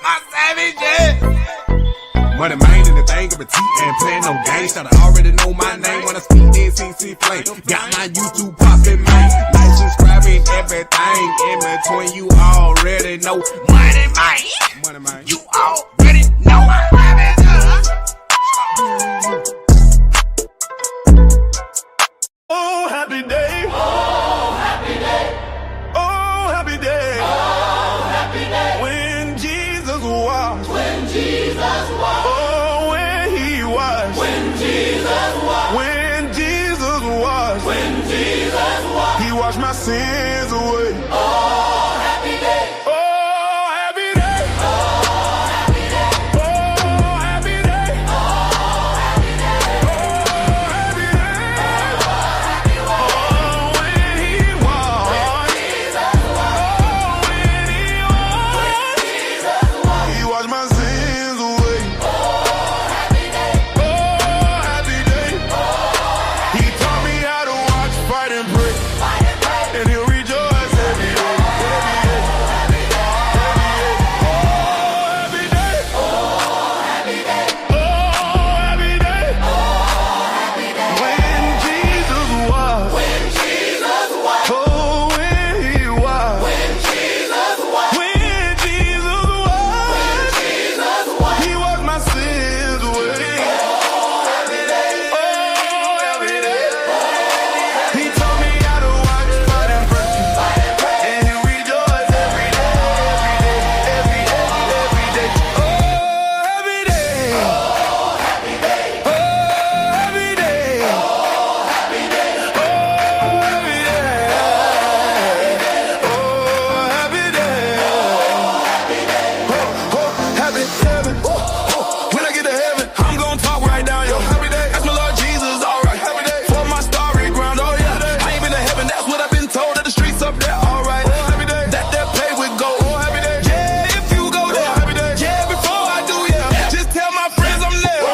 My savage. Money man in the thing of a T and playing no games. Should I already know my name when I speak in CC Flame. Got my YouTube poppin', man. Like, subscribing, everything in between. You already know. Money man. You already know my Oh, happy day. Oh, happy day. Oh, happy day. Oh, happy day. When Jesus washed. When Jesus washed. Oh, when he washed. When Jesus washed. When Jesus washed. When Jesus washed. He washed my sins away. Oh, happy day. Oh, happy day. Oh, happy day. Oh, happy day. Oh, happy day. Oh, happy day. Oh, when he washed. Oh, when he washed my sins away. Oh, happy day. He taught me how to watch, fight, and pray. And he'll rejoice every day. Every day. Oh, happy day. Oh, happy day. When Jesus was. Oh, when he was. When Jesus was. He washed my sins away. Oh, every day. He taught me how to watch, fight, and pray. And he'll rejoice every day. Every day. Oh, every day. Oh, happy day. Oh, every day. Oh, happy day. Oh, every day. Oh, happy day. Oh, happy heaven. When I get to heaven, I'm gonna talk right down, yo. Happy day. That's my Lord Jesus, alright. Happy day. For my starry ground, oh yeah. I ain't been to heaven, that's what I've been told. That the streets up there, alright. Oh, happy day. That they're paved with gold. Oh, happy day. Yeah, if you go there. Happy day. Yeah, before I do, yeah. Just tell my friends I'm there.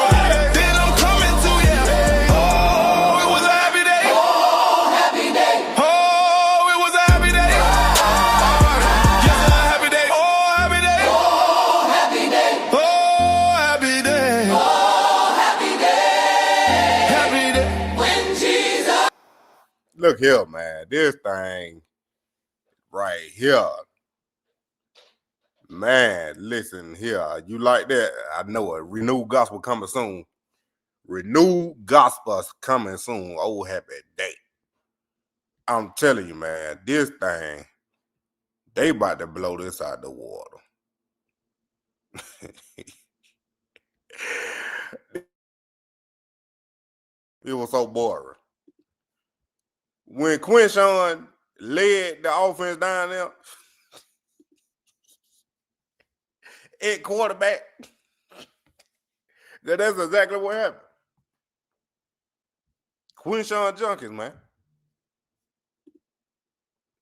Then I'm coming to, yeah. Oh, it was a happy day. Oh, happy day. Oh, it was a happy day. Alright. Yes, a happy day. Oh, happy day. Oh, happy day. Oh, happy day. Oh, happy day. Happy day. When Jesus. Look here, man. This thing right here. Man, listen here. You like that? I know it. Renewed gospel coming soon. Renewed gospel's coming soon. Oh, happy day. I'm telling you, man, this thing, they about to blow this out the water. It was so boring. When Quinshon led the offense down there at quarterback, that's exactly what happened. Quinshon Judkins, man.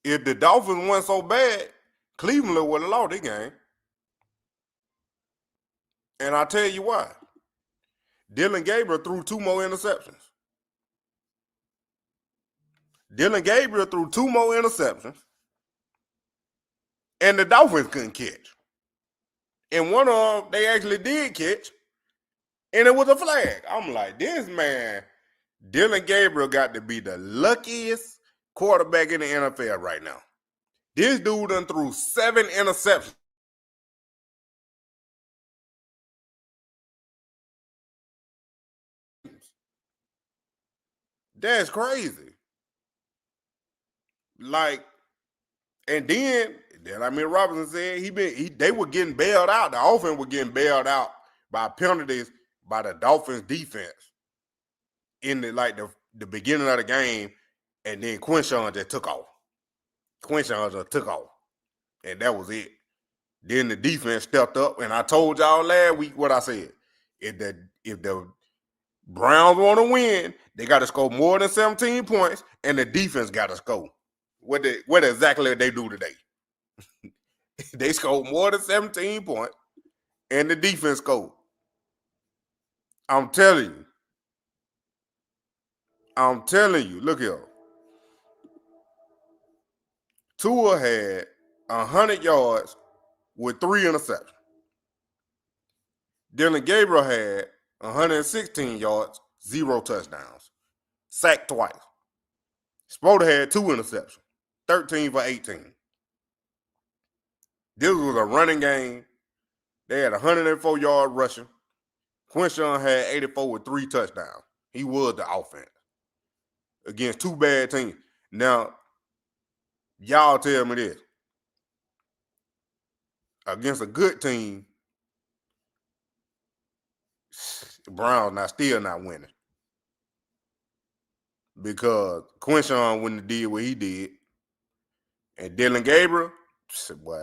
If the Dolphins weren't so bad, Cleveland would have lost this game. And I'll tell you why. Dylan Gabriel threw 2 more interceptions. And the Dolphins couldn't catch. And one of them, they actually did catch. And it was a flag. I'm like, this man, Dylan Gabriel got to be the luckiest quarterback in the NFL right now. This dude done threw 7 interceptions. That's crazy. Like, and then Robinson said they were getting bailed out. The offense was getting bailed out by penalties by the Dolphins defense in the beginning of the game, and then Quinshon just took off. And that was it. Then the defense stepped up, and I told y'all last week what I said. If the Browns want to win, they got to score more than 17 points, and the defense got to score. What exactly they do today? They scored more than 17 points, and the defense scored. I'm telling you. Look here. Tua had 100 yards with 3 interceptions. Dylan Gabriel had 116 yards, 0 touchdowns, sacked twice. Spoda had 2 interceptions, 13 for 18. This was a running game. They had 104 yards rushing. Quinshon had 84 with 3 touchdowns. He was the offense against 2 bad teams. Now, y'all tell me this. Against a good team, the Browns still not winning. Because Quinshon wouldn't have did what he did. And Dylan Gabriel, boy,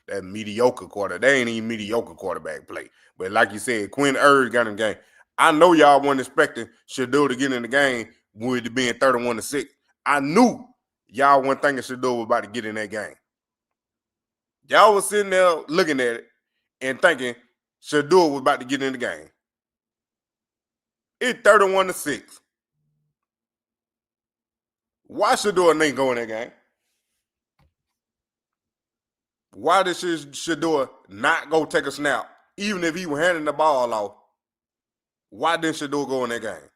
that mediocre quarter. They ain't even mediocre quarterback play. But like you said, Quinn Ewers got in the game. I know y'all weren't expecting Shedeur to get in the game with it being 31-6. I knew y'all weren't thinking Shedeur was about to get in that game. Y'all was sitting there looking at it and thinking Shedeur was about to get in the game. It's 31-6. Why Shedeur ain't go in that game? Why did Shedeur not go take a snap, even if he was handing the ball off? Why didn't Shedeur go in that game?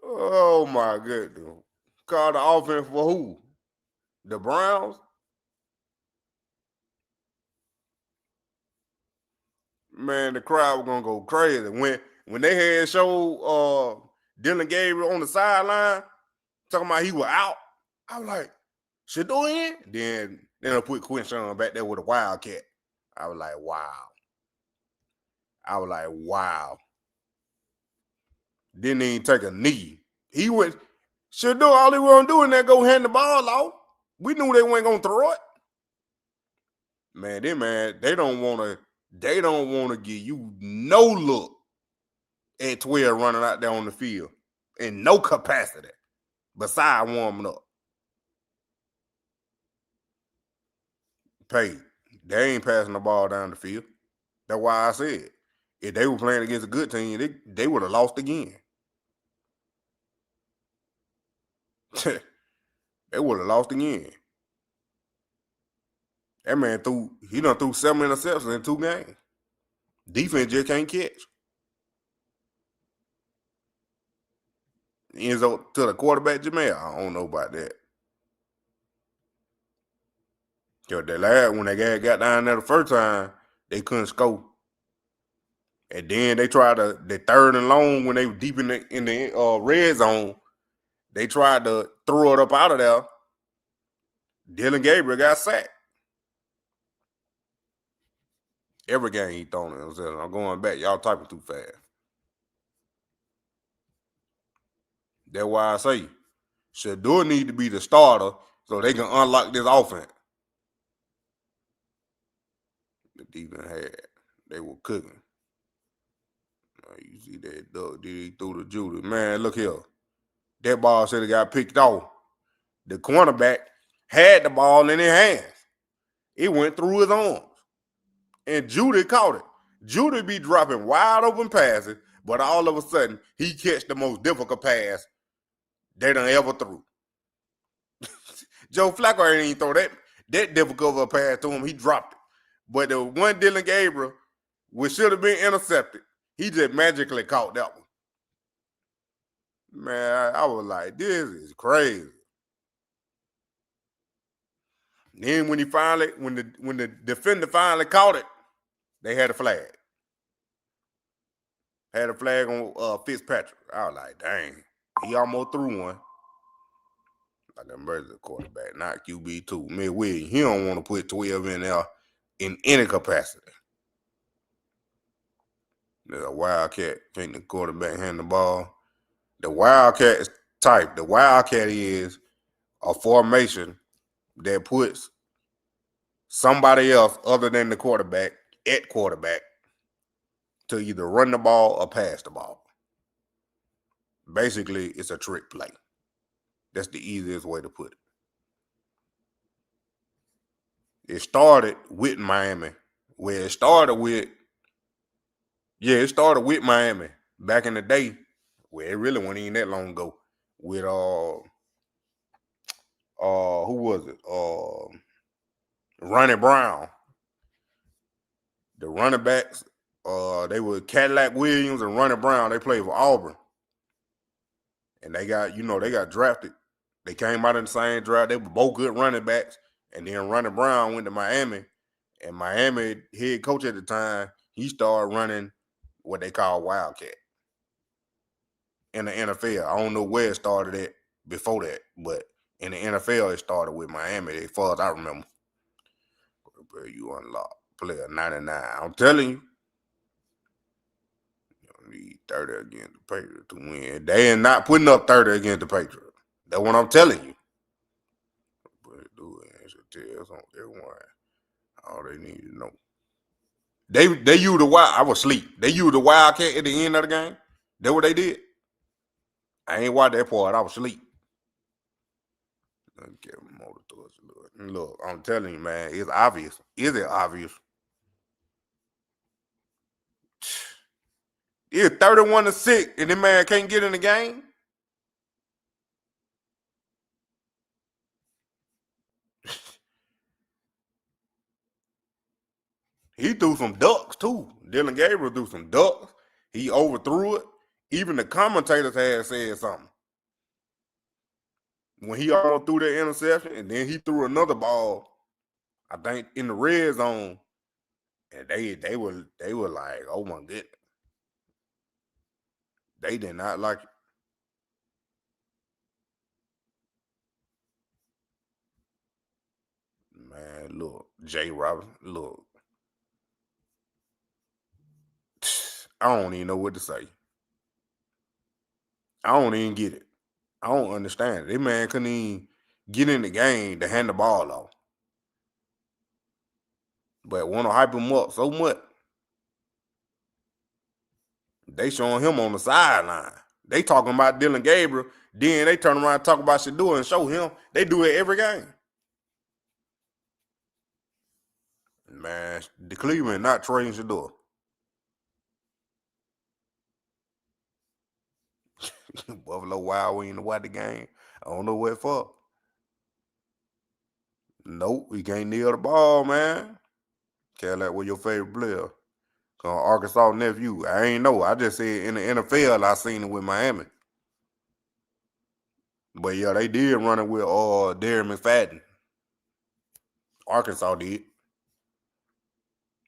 Oh my goodness. Call the offense for who? The Browns? Man, the crowd was gonna go crazy. When they had showed Dylan Gabriel on the sideline, talking about he was out, I was like, Shedeur in? Then I put Quinshon back there with a Wildcat. I was like, wow. Didn't even take a knee. He went, Shedeur, all he was doing that go hand the ball off. We knew they weren't gonna throw it. Man, they don't wanna give you no look at 12 running out there on the field in no capacity besides warming up. They ain't passing the ball down the field. That's why I said if they were playing against a good team, they would have lost again. They would have lost again. That man threw 7 interceptions in 2 games. Defense just can't catch. Ends up to the quarterback, Jamal. I don't know about that. Because when they got down there the first time, they couldn't score. And then they tried the 3rd and long when they were deep in the red zone. They tried to throw it up out of there. Dylan Gabriel got sacked. Every game he thrown it. I'm going back. Y'all typing too fast. That's why I say Shedeur need to be the starter so they can unlock this offense. The defense they were cooking. You see that duck, did he threw the Judy. Man, look here. That ball should have got picked off. The cornerback had the ball in his hands. It went through his arms. And Judy caught it. Judy be dropping wide open passes, but all of a sudden, he catch the most difficult pass they done ever threw. Joe Flacco ain't even throw that difficult of a pass to him. He dropped it. But the one Dylan Gabriel, which should have been intercepted, he just magically caught that one. Man, I was like, this is crazy. Then when the defender finally caught it, they had a flag. Had a flag on Fitzpatrick. I was like, dang, he almost threw one. Like an emergency quarterback, not QB2. Midway, he don't want to put 12 in there in any capacity. There's a Wildcat, think the quarterback hand the ball. The Wildcat is type. The Wildcat is a formation that puts somebody else other than the quarterback at quarterback to either run the ball or pass the ball. Basically, it's a trick play. That's the easiest way to put it. It started with Miami Where it started with, it started with Miami back in the day. Where it really wasn't even that long ago. With who was it? Ronnie Brown. The running backs, they were Cadillac Williams and Ronnie Brown. They played for Auburn. And they got drafted. They came out in the same draft. They were both good running backs. And then Ronnie Brown went to Miami. And Miami head coach at the time, he started running what they call Wildcat in the NFL. I don't know where it started at before that, but in the NFL, it started with Miami, as far as I remember. You unlock player 99. I'm telling you. Need 30 against the Patriots to win. They are not putting up 30 against the Patriots. That's what I'm telling you. But do it should tell everyone all they need to know. They used the wild. I was asleep. They used the Wildcat at the end of the game. That's what they did. I ain't watched that part. I was asleep. Look, I'm telling you, man, it's obvious. Is it obvious? It's 31-6, and this man can't get in the game. He threw some ducks too. Dylan Gabriel threw some ducks. He overthrew it. Even the commentators had said something. When he almost threw that interception, and then he threw another ball, I think in the red zone, and they were like, oh my goodness. They did not like it. Man, look, Jay Robinson, look. I don't even know what to say. I don't even get it. I don't understand it. This man couldn't even get in the game to hand the ball off. But want to hype him up so much. They showing him on the sideline. They talking about Dylan Gabriel. Then they turn around and talk about Shedeur and show him. They do it every game. Man, the Cleveland not trading Shedeur. Buffalo Wild Wings to watch the game. I don't know what for. Nope, he can't kneel the ball, man. Cadillac, what your favorite player? Arkansas nephew. I ain't know. I just said in the NFL, I seen it with Miami. But yeah, they did run it with Darren McFadden. Arkansas did.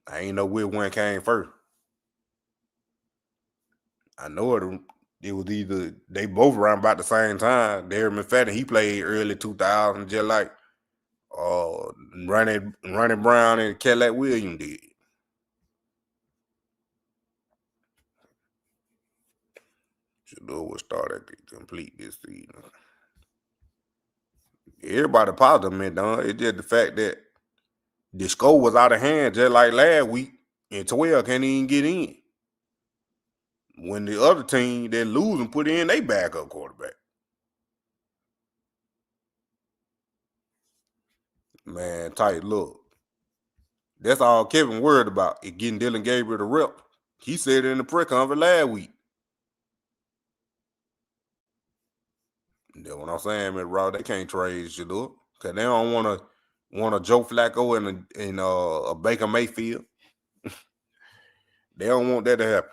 I ain't know which one came first. I know it was either they both around about the same time. Darren McFadden, he played early 2000, just like Ronnie Brown and Cadillac Williams did. Shedeur will start at the complete this season. Everybody positive, man, done. It's just the fact that the score was out of hand just like last week, and 12 can't even get in. When the other team that losing put in they backup quarterback. Man, tight look. That's all Kevin worried about, is getting Dylan Gabriel the rep. He said it in the press conference last week. That's what I'm saying, man, Rob. They can't trade Shedeur because they don't want a Joe Flacco and a Baker Mayfield. They don't want that to happen.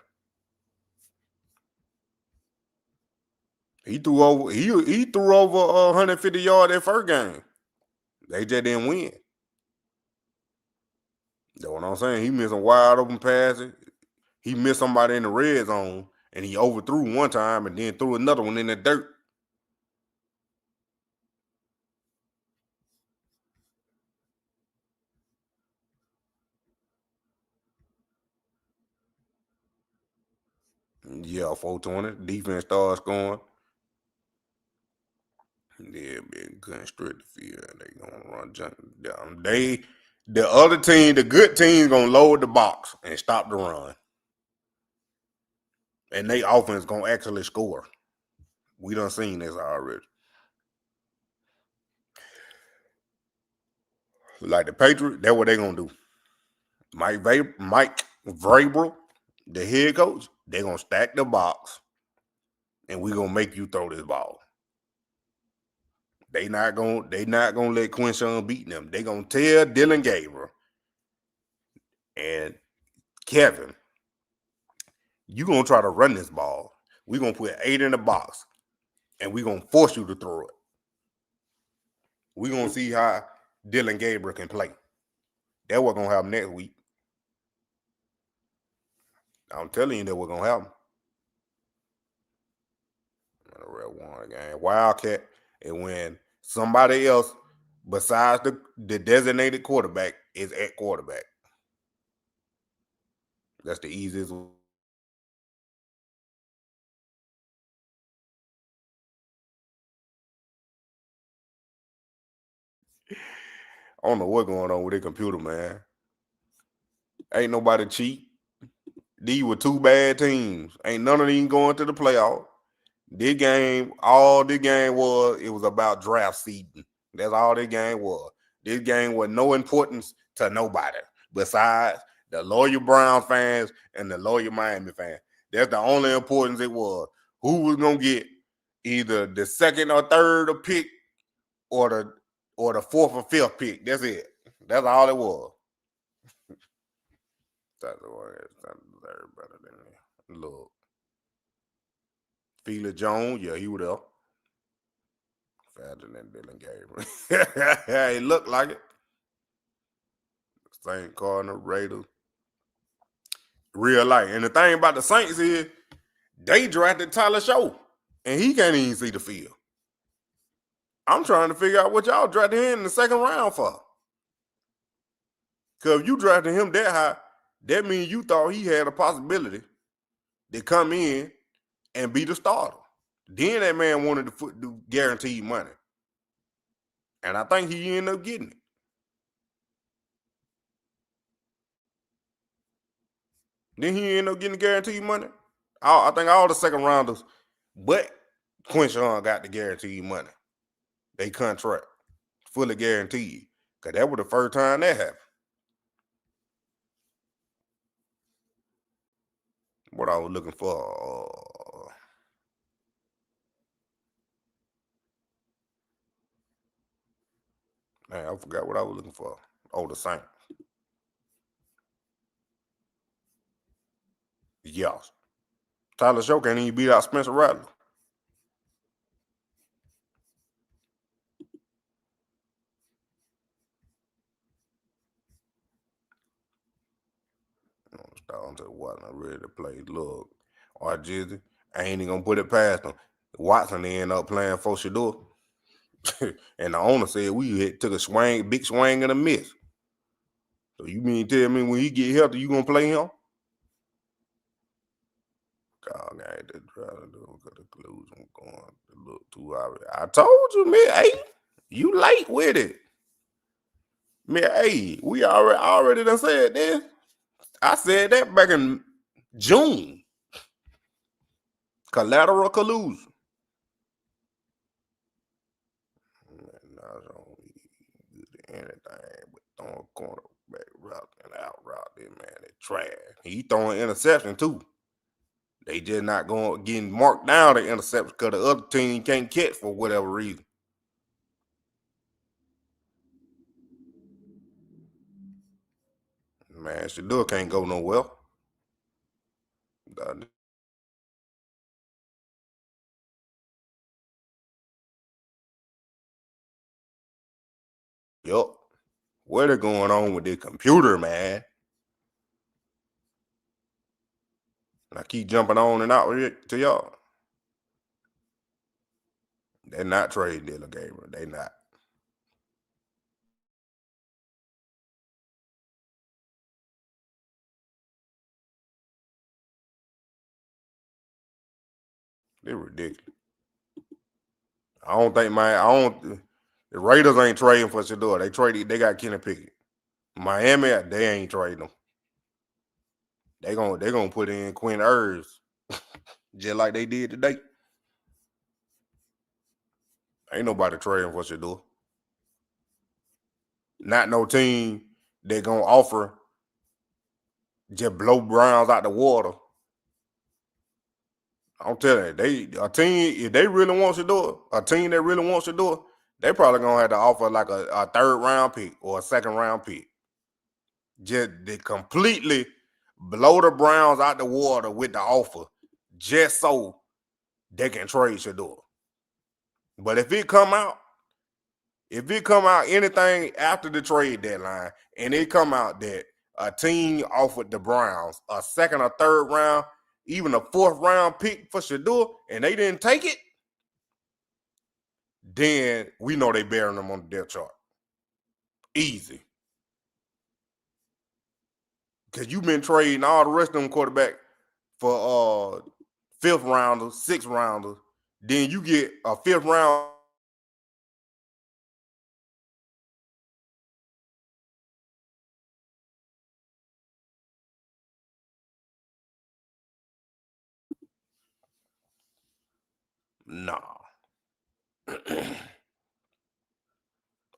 He threw over 150 yards that first game. They just didn't win. That's what I'm saying. He missed some wide open passes. He missed somebody in the red zone, and he overthrew one time and then threw another one in the dirt. Yeah, 420. Defense starts scoring. Yeah, man, couldn't stretch the field. They gonna run junk down. The other team, the good team, gonna load the box and stop the run. And they offense gonna actually score. We done seen this already. Like the Patriots, that's what they gonna do. Mike Vrabel, the head coach, they're gonna stack the box, and we're gonna make you throw this ball. They not gonna let Quinshon beat them. They gonna tell Dylan Gabriel and Kevin, you gonna try to run this ball. We're gonna put 8 in the box, and we're gonna force you to throw it. We're gonna see how Dylan Gabriel can play. That's what's gonna happen next week. I'm telling you that what's gonna happen. One game. Wildcat, and when somebody else besides the designated quarterback is at quarterback. That's the easiest. I don't know what's going on with their computer, man. Ain't nobody cheat. These were 2 bad teams. Ain't none of these going to the playoff. This game, all this game was, it was about draft seeding. That's all this game was. This game was no importance to nobody besides the loyal Browns fans and the loyal Miami fans. That's the only importance it was. Who was gonna get either the 2nd or 3rd pick or the 4th or 5th pick. That's it. That's all it was. That's better than look. Felix Jones, yeah, he was there. Faster than Dylan Gabriel. It looked like it. Saint Cardinal, Raiders. Real life. And the thing about the Saints is they drafted Tyler Show, and he can't even see the field. I'm trying to figure out what y'all drafted him in the 2nd round for. Because if you drafted him that high, that means you thought he had a possibility to come in and be the starter. Then that man wanted to do guaranteed money. And I think he ended up getting it. Then he ended up getting guaranteed money. I think all the 2nd rounders, but Quinshon got the guaranteed money. They contract fully guaranteed. Because that was the first time that happened. What I was looking for. Man, I forgot what I was looking for. Oh, the Saints. Yes. Tyler Show can't even beat out Spencer Rattler. Down to Watson, ready to play. Look, Jizzy, I ain't even gonna put it past him. Watson ended up playing for Shedeur. And the owner said we took a big swing and a miss. So you mean tell me when he get healthy, you gonna play him? God, I ain't just trying to do the conclusion going to look too obvious. I told you, man, hey, you late with it. Man, hey, we already done said this. I said that back in June. Collateral collusion. Anything but throwing cornerback route and out route. This man is trash. He throwing interception too. They just not getting marked down the interception because the other team can't catch for whatever reason. Man, Shedeur can't go nowhere. Yup. What is going on with this computer, man? I keep jumping on and out to y'all. They're not trading Dylan Gabriel. They not. They're ridiculous. The Raiders ain't trading for Shedeur. They got Kenny Pickett. Miami, they ain't trading them. They gonna put in Quinn Ewers just like they did today. Ain't nobody trading for Shedeur. Not no team that gonna offer just blow Browns out the water. I'm telling you, if they really want Shedeur, a team that really wants Shedeur, they probably gonna have to offer like a third round pick or a second round pick. Just to completely blow the Browns out the water with the offer, just so they can trade Shedeur. But if it come out anything after the trade deadline, and it come out that a team offered the Browns a second or third round, even a fourth round pick for Shedeur, and they didn't take it, then we know they bearing them on the depth chart. Easy. Because you've been trading all the rest of them quarterback for fifth rounders, sixth rounders. Then you get a fifth round. Nah.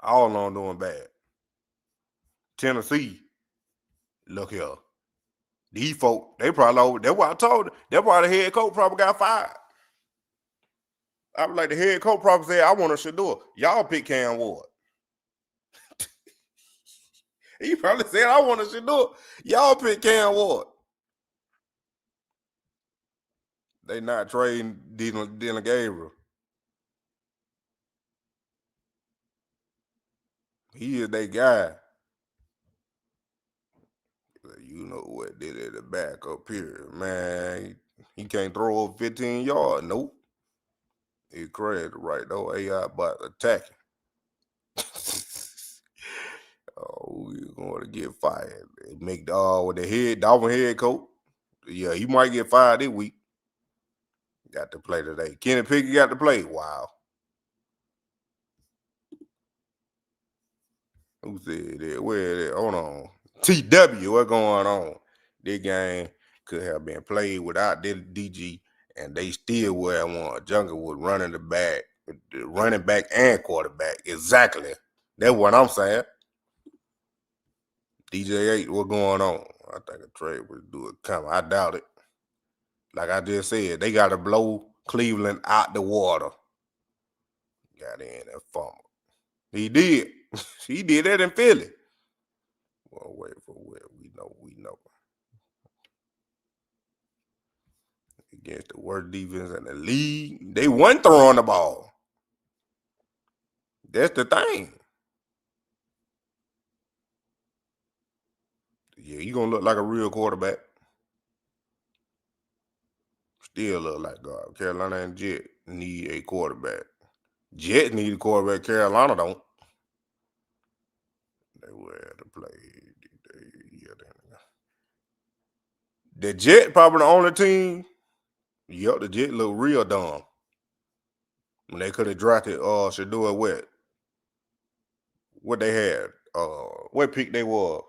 All on doing bad. Tennessee, look here. These folk, they probably over. That's why I told you. That's why the head coach probably got fired. I was like, the head coach probably said, I want a Shedeur. Y'all pick Cam Ward. He probably said, I want a Shedeur. Y'all pick Cam Ward. They not trading Dylan Gabriel. He is that guy. You know what did at the back up here, man. He can't throw over 15 yards. Nope. He crazy right though. AI about attacking. Oh, we're going to get fired. Make with the Dolphin head coach. Yeah, he might get fired this week. Got to play today. Kenny Pickett got to play. Wow. Who said that? Where is that? Hold on. TW, what's going on? This game could have been played without this DG, and they still would have won. Jungle was running back and quarterback. Exactly. That's what I'm saying. DJ8, what's going on? I think a trade would do it coming. I doubt it. Like I just said, they got to blow Cleveland out the water. Got in that fumble. He did. He did that in Philly. Well, wait for what we know. Against the worst defense in the league, they weren't throwing the ball. That's the thing. Yeah, he gonna look like a real quarterback. Still look like God. Carolina and Jet need a quarterback. Jet need a quarterback. Carolina don't. They will have to play. The Jet probably the only team. Yep, the Jet look real dumb. When they could have drafted Shedeur what? What they had? What pick they were?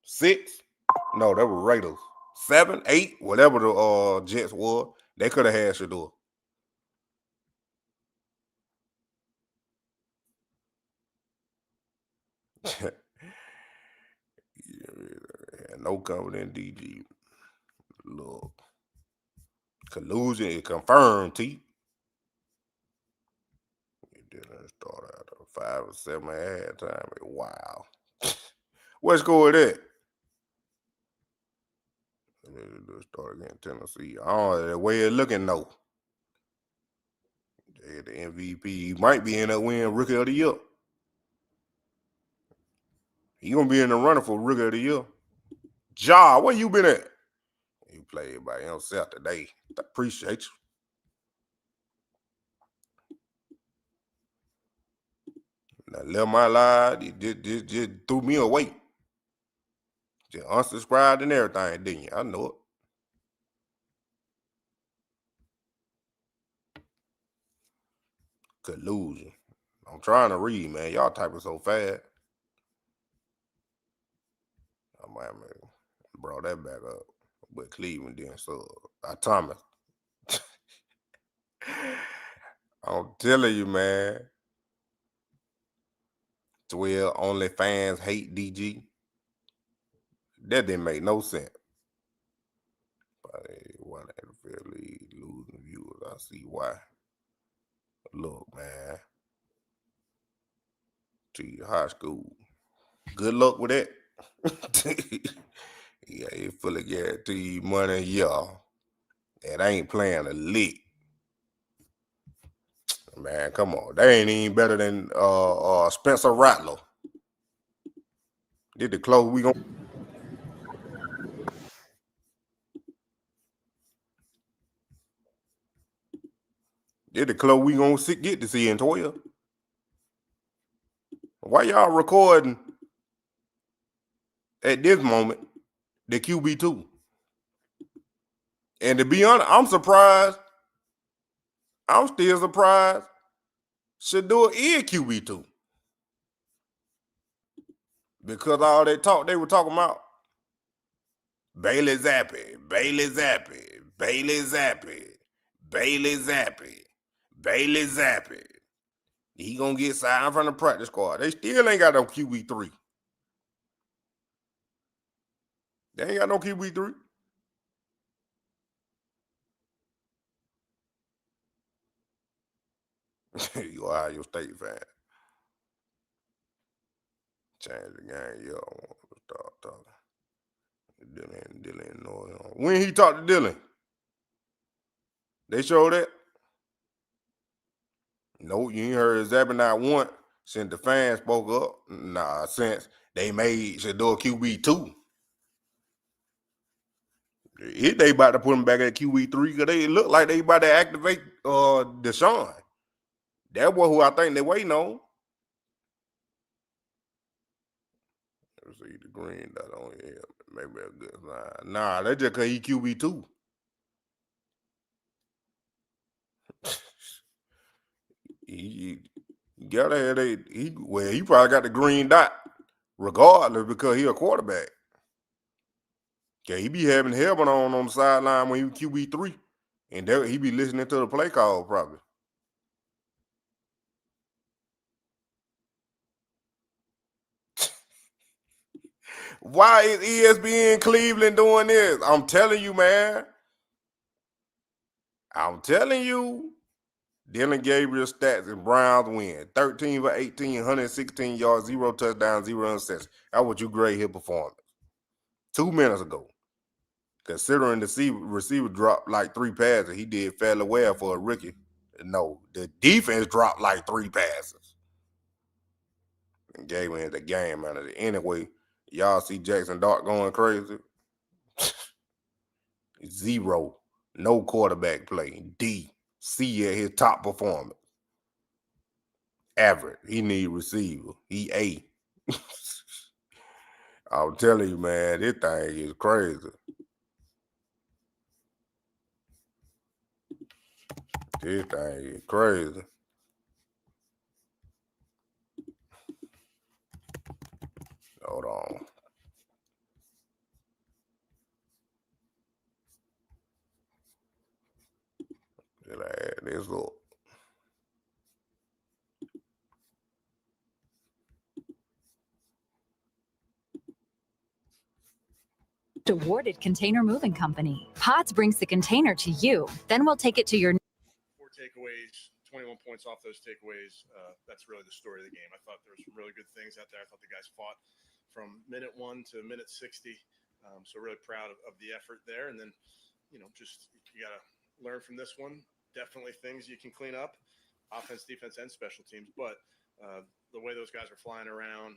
6? No, they were Raiders. 7, 8, whatever the Jets were. They could have had Shedeur. Yeah, no confident DG. Look. Collusion is confirmed, T. It didn't start out of 5 or 7 at halftime. Wow. What score is that? Start against Tennessee. Oh, the way it's looking, no. The MVP. He might be in that win Rookie of the Year. He gonna be in the running for Rookie of the Year. Ja, where you been at? He played by himself today. Appreciate you. Now, left my live, it just threw me away. Just unsubscribed and everything, didn't you? I know it. Collusion. I'm trying to read, man. Y'all typing so fast. I might have brought that back up. But Cleveland didn't, so Thomas. I'm telling you, man. 12 only fans hate DG. That didn't make no sense. Why the NFL league losing viewers? I see why. Look, man. To your high school. Good luck with that. Yeah, it fully guaranteed money, y'all. And I ain't playing a lick. Man, come on. They ain't even better than Spencer Rattler. Did the close we gonna get to see in Toya? Why y'all recording at this moment the QB2? And to be honest, I'm surprised. I'm still surprised Shedeur is QB2. Because all that talk they were talking about Bailey Zappi, Bailey Zappi, Bailey Zappi, Bailey Zappi, Bailey Zappi. He gonna get signed from the practice squad. They still ain't got no QB3. They ain't got no QB3. You Ohio State fan. Change the game. Yo, I want to start talking. Dylan, no. When he talked to Dylan? They showed that? No, you ain't heard Zappi not once since the fans spoke up. Nah, since they made Shedeur QB2. If they about to put him back at QB3, because they look like they about to activate Deshaun. That was who I think they waiting on. Let's see the green dot on here. Maybe a good sign. Nah, that's just because he QB2. he gotta have he probably got the green dot regardless because he a quarterback. Yeah, he be having helmet on the sideline when he was QB3. And he be listening to the play call probably. Why is ESPN Cleveland doing this? I'm telling you, man. I'm telling you. Dylan Gabriel stats and Browns win. 13 for 18, 116 yards, 0 touchdowns, 0 interceptions. That's what you grade his performance. 2 minutes ago. Considering the receiver dropped like 3 passes, he did fairly well for a rookie. No, the defense dropped like 3 passes. And gave him the game manager. Anyway, y'all see Jackson Dart going crazy? 0. No quarterback play. D. C at his top performance. Average. He need receiver. He A. I'm telling you, man, this thing is crazy. This thing is crazy. Hold on. Did I add this up? Awarded container moving company. Pods brings the container to you. Then we'll take it to your 4 takeaways, 21 points off those takeaways. That's really the story of the game. I thought there were some really good things out there. I thought the guys fought from minute 1 to minute 60. So really proud of the effort there. And then, just you got to learn from this one. Definitely things you can clean up, offense, defense, and special teams. But the way those guys are flying around,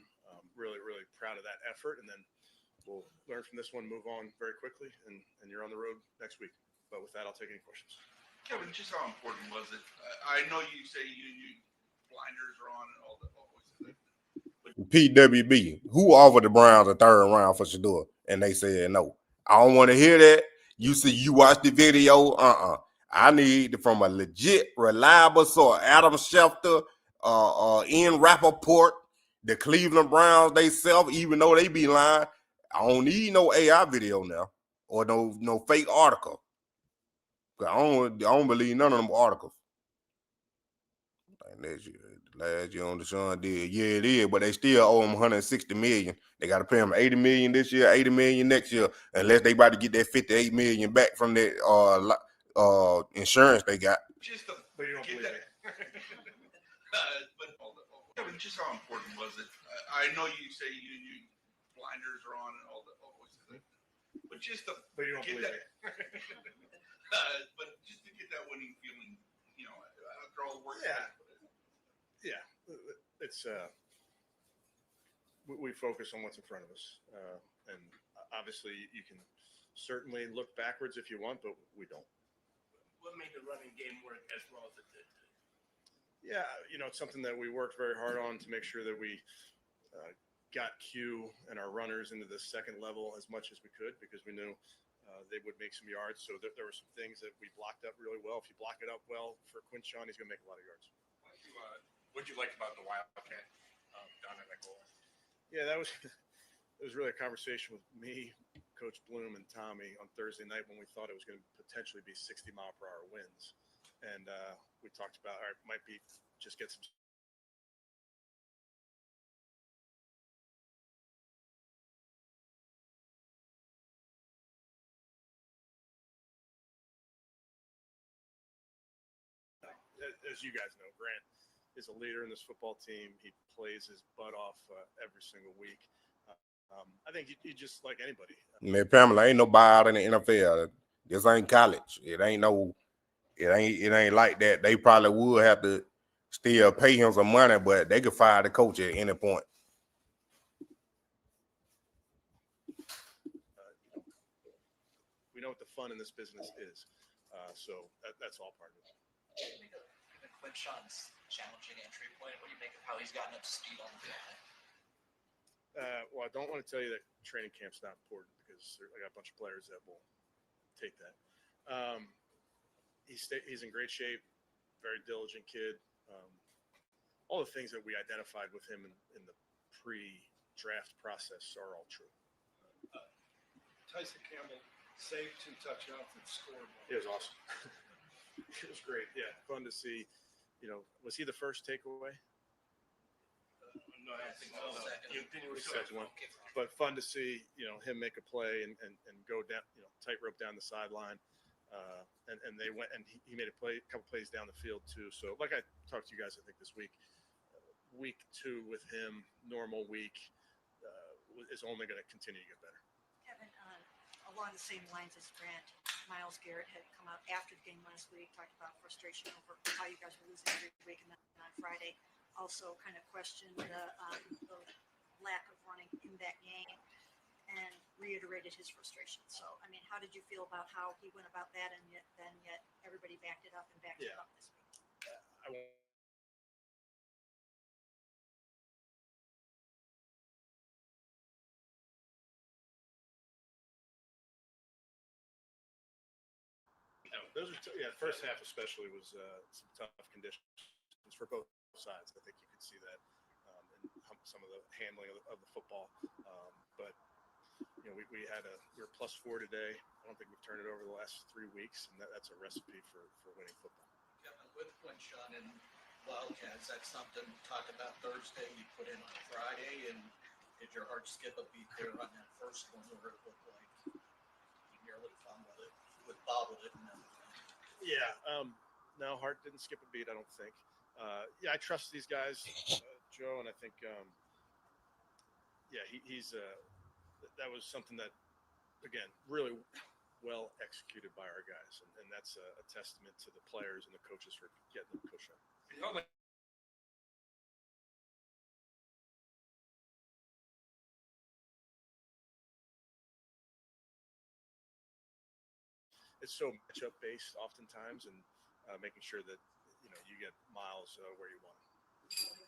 really, really proud of that effort. And then we'll learn from this one, move on very quickly, and you're on the road next week. But with that, I'll take any questions. Kevin, just how important was it? I know you say you blinders are on and all that. PWB, who offered the Browns a 3rd round for Shedeur? And they said no. I don't want to hear that. You see, you watch the video. I need from a legit, reliable source. Adam Schefter, Ian Rappaport, the Cleveland Browns, they self, even though they be lying. I don't need no AI video now or no fake article. I don't believe none of them articles. And that's Last year on Deshaun did. Yeah, it is, but they still owe him $160 million. They got to pay him $80 million this year, $80 million next year, unless they about to get that $58 million back from that insurance they got. Just to But you don't get believe that. me. But just how important was it? I know you say you blinders are on and all that, but just to But you don't get believe that. me. But just to get that winning feeling, after all the work. Yeah, it's we focus on what's in front of us, and obviously you can certainly look backwards if you want, but we don't. What made the running game work as well as it did? Yeah, it's something that we worked very hard on to make sure that we got Q and our runners into the second level as much as we could, because we knew they would make some yards. So there were some things that we blocked up really well. If you block it up well for Quinshon, he's going to make a lot of yards. What'd you like about the Wildcat down at that goal? Yeah, it was really a conversation with me, Coach Bloom, and Tommy on Thursday night when we thought it was going to potentially be 60-mile-per-hour winds. And we talked about, all right, might be just get some. As you guys know, Grant is a leader in this football team. He plays his butt off every single week. I think he just like anybody. Man, Pamela, ain't no buyout in the NFL. This ain't college. It ain't like that. They probably would have to still pay him some money, but they could fire the coach at any point. We know what the fun in this business is, so that's all part of it. What do you make of Quinshon's challenging entry point? What do you make of how he's gotten up to speed on the fly? Well, I don't want to tell you that training camp's not important, because I got a bunch of players that will take that. He's in great shape, very diligent kid. All the things that we identified with him in the pre-draft process are all true. Tyson Campbell saved 2 touchdowns and scored 1. It was awesome. It was great. Yeah, fun to see. Was he the first takeaway? No, I think so. Second one. But fun to see, him make a play and go down, tightrope down the sideline. And they went, and he made a couple plays down the field too. So like I talked to you guys, I think this week, week 2 with him, normal week, is only going to continue to get better. Kevin, along the same lines as Grant, Myles Garrett had come out after the game last week, talked about frustration over how you guys were losing every week, and then on Friday also kind of questioned the lack of running in that game and reiterated his frustration. So, I mean, how did you feel about how he went about that, and yet everybody backed it up and backed it up this week? I won't. Those are first half especially was some tough conditions for both sides. I think you could see that in some of the handling of the football. But we were +4 today. I don't think we've turned it over the last 3 weeks, and that's a recipe for winning football. Yeah, with Quinshon and Wildcats, that's something to talk about Thursday. You put in on Friday, and did your heart skip a beat there on that first one, where it looked like you nearly fumbled it, bobbled it, and everything? Yeah, no, heart didn't skip a beat, I don't think. I trust these guys, Joe, and I think, he's that was something that, again, really well executed by our guys, and that's a testament to the players and the coaches for getting them pushed up. It's so matchup based oftentimes, and making sure that you get Myles where you want him.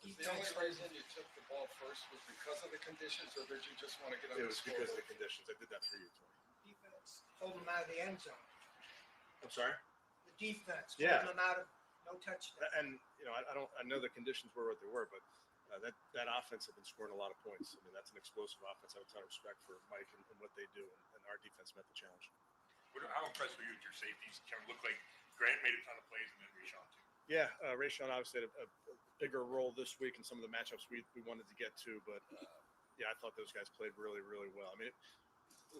The only reason you took the ball first was because of the conditions, or did you just want to get on It the was score? because of the conditions. I did that for you, Tony. Defense hold them out of the end zone. I'm sorry. The defense Yeah. holding them out of no touchdown. And I know the conditions were what they were, but that offense had been scoring a lot of points. I mean, that's an explosive offense. I have a ton of respect for Mike and what they do, and our defense met the challenge. How impressed were you with your safeties? Kind of looked like Grant made a ton of plays, and then Quinshon too. Yeah, Rayshon obviously had a bigger role this week in some of the matchups we wanted to get to, but yeah, I thought those guys played really, really well. I mean,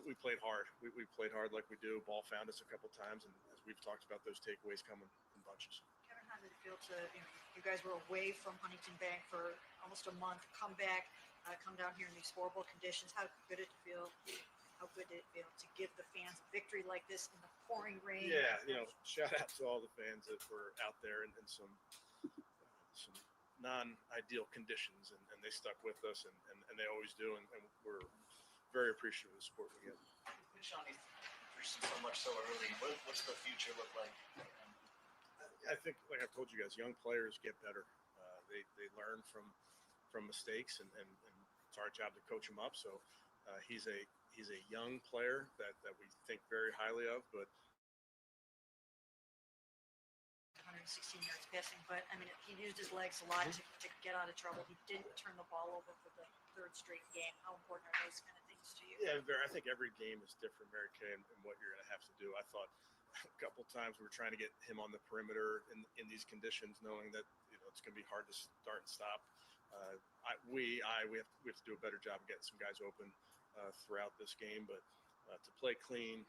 we played hard. We played hard like we do. Ball found us a couple times, and as we've talked about, those takeaways come in bunches. Kevin, how did it feel to, you guys were away from Huntington Bank for almost a month, come back, come down here in these horrible conditions? How good did it feel? How good did it feel to give the fans a victory like this in the pouring rain? Yeah, shout out to all the fans that were out there in some non-ideal conditions, and they stuck with us, and they always do, and we're very appreciative of the support we get. Quinshon, you've reached so much so early. What's the future look like? I think, like I've told you guys, young players get better. They learn from mistakes, and it's our job to coach them up. So he's a young player that we think very highly of, but 116 yards passing, but I mean, he used his legs a lot to get out of trouble. He didn't turn the ball over for the third straight game. How important are those kind of things to you? Yeah, I think every game is different, Mary Kay, and what you're going to have to do. I thought a couple times we were trying to get him on the perimeter in these conditions, knowing that it's going to be hard to start and stop. We have to do a better job of getting some guys open throughout this game, but to play clean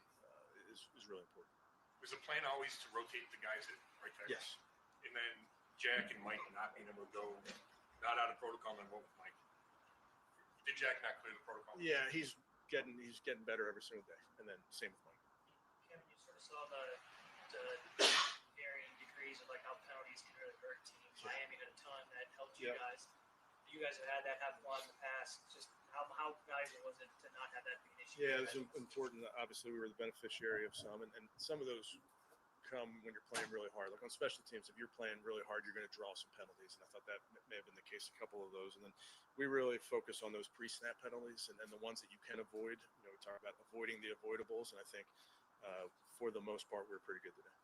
is really important. Was the plan always to rotate the guys at right tackle? Yes. And then Jack and Mike not being able to go, not out of protocol, and what with Mike? Did Jack not clear the protocol? Yeah, he's getting better every single day, and then same with Mike. Kevin, you sort of saw the varying degrees of like how penalties can really hurt teams. Miami had a ton that helped you guys. You guys have had that happen a lot in the past. Just how valuable was it to not have that be an issue? Yeah, it was important. Obviously, we were the beneficiary of some, and some of those come when you're playing really hard. Like on special teams, if you're playing really hard, you're going to draw some penalties, and I thought that may have been the case a couple of those. And then we really focus on those pre-snap penalties and the ones that you can avoid. We talk about avoiding the avoidables, and I think for the most part, we're pretty good today.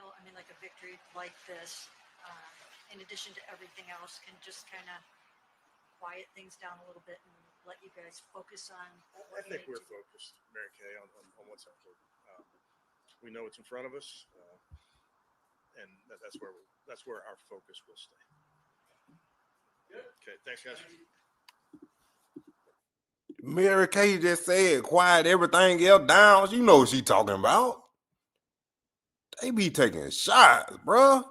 I mean, like a victory like this, in addition to everything else, can just kind of quiet things down a little bit and let you guys focus on I think we're focused, Mary Kay, on what's important. We know what's in front of us, and that's where our focus will stay. Okay, thanks, guys. Mary Kay just said, quiet everything else down. You know what she talking about. They be taking shots, bruh.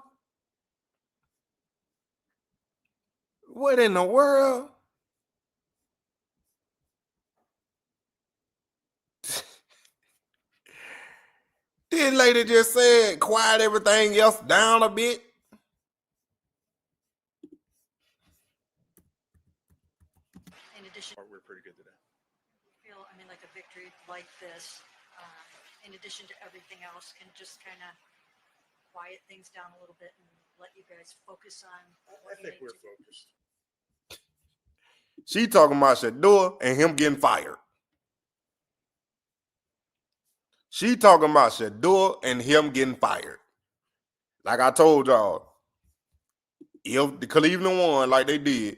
What in the world? This lady just said, quiet everything else down a bit. In addition, we're pretty good today. I mean, like a victory like this, in addition to everything else, can just kind of quiet things down a little bit and let you guys focus on I think we're focused. She talking about Shedeur and him getting fired. She talking about Shedeur and him getting fired. Like I told y'all, if the Cleveland won like they did,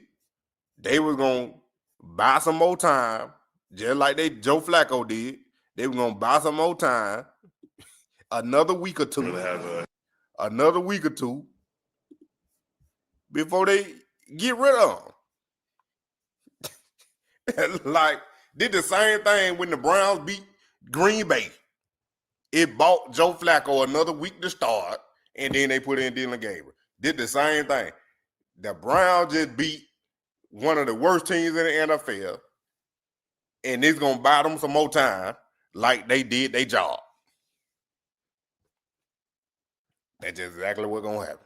they were going to buy some more time, just like Joe Flacco did. They were going to buy some more time, another week or two, before they get rid of them. Like, did the same thing when the Browns beat Green Bay. It bought Joe Flacco another week to start, and then they put in Dylan Gabriel. Did the same thing. The Browns just beat one of the worst teams in the NFL, and it's going to buy them some more time like they did their job. That's exactly what's going to happen.